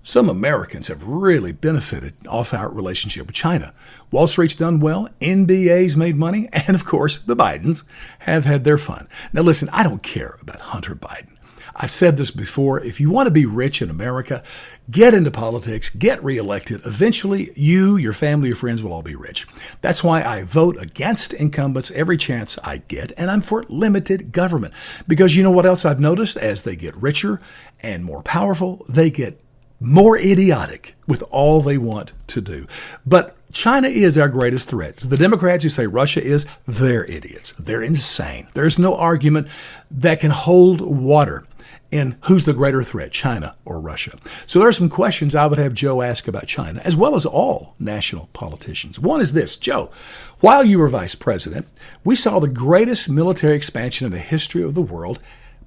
Some Americans have really benefited off our relationship with China. Wall Street's done well, NBA's made money, and of course, the Bidens have had their fun. Now listen, I don't care about Hunter Biden. I've said this before, if you want to be rich in America, get into politics, get reelected. Eventually, you, your family, your friends will all be rich. That's why I vote against incumbents every chance I get, and I'm for limited government. Because you know what else I've noticed? As they get richer and more powerful, they get more idiotic with all they want to do. But China is our greatest threat. The Democrats who say Russia is, they're idiots. They're insane. There's no argument that can hold water in who's the greater threat, China or Russia. So there are some questions I would have Joe ask about China, as well as all national politicians. One is this: Joe, while you were vice president, we saw the greatest military expansion in the history of the world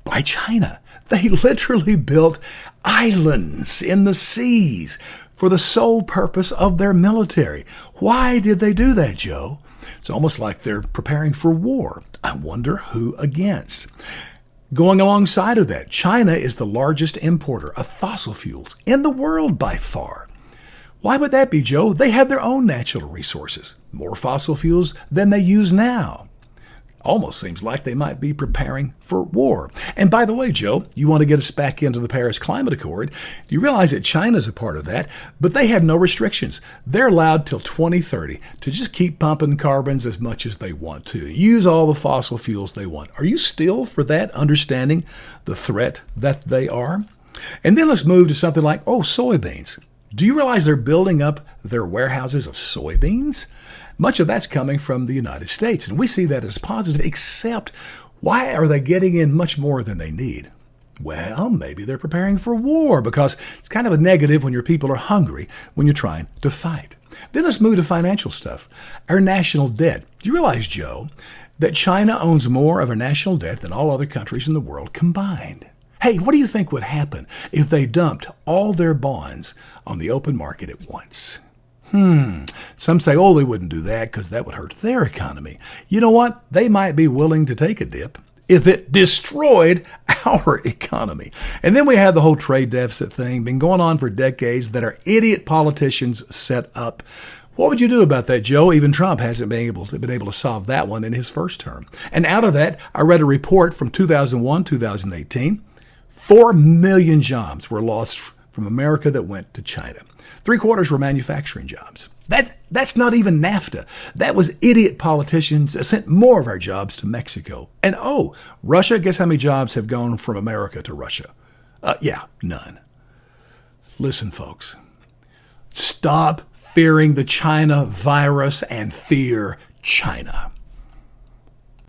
by China. They literally built islands in the seas for the sole purpose of their military. Why did they do that, Joe? It's almost like they're preparing for war. I wonder who against. Going alongside of that, China is the largest importer of fossil fuels in the world by far. Why would that be, Joe? They have their own natural resources, more fossil fuels than they use now. Almost seems like they might be preparing for war. And by the way, Joe, you want to get us back into the Paris Climate Accord. You realize that China's a part of that, but they have no restrictions. They're allowed till 2030 to just keep pumping carbons as much as they want to, use all the fossil fuels they want. Are you still for that, understanding the threat that they are? And then let's move to something like, soybeans. Do you realize they're building up their warehouses of soybeans? Much of that's coming from the United States, and we see that as positive, except why are they getting in much more than they need? Well, maybe they're preparing for war, because it's kind of a negative when your people are hungry when you're trying to fight. Then let's move to financial stuff. Our national debt. Do you realize, Joe, that China owns more of our national debt than all other countries in the world combined? Hey, what do you think would happen if they dumped all their bonds on the open market at once? Some say, they wouldn't do that because that would hurt their economy. You know what? They might be willing to take a dip if it destroyed our economy. And then we have the whole trade deficit thing, been going on for decades, that our idiot politicians set up. What would you do about that, Joe? Even Trump hasn't been able to solve that one in his first term. And out of that, I read a report from 2001, 2018. 4 million jobs were lost from America that went to China. 3/4 were manufacturing jobs. That's not even NAFTA. That was idiot politicians that sent more of our jobs to Mexico. And Russia, guess how many jobs have gone from America to Russia? None. Listen, folks, stop fearing the China virus and fear China.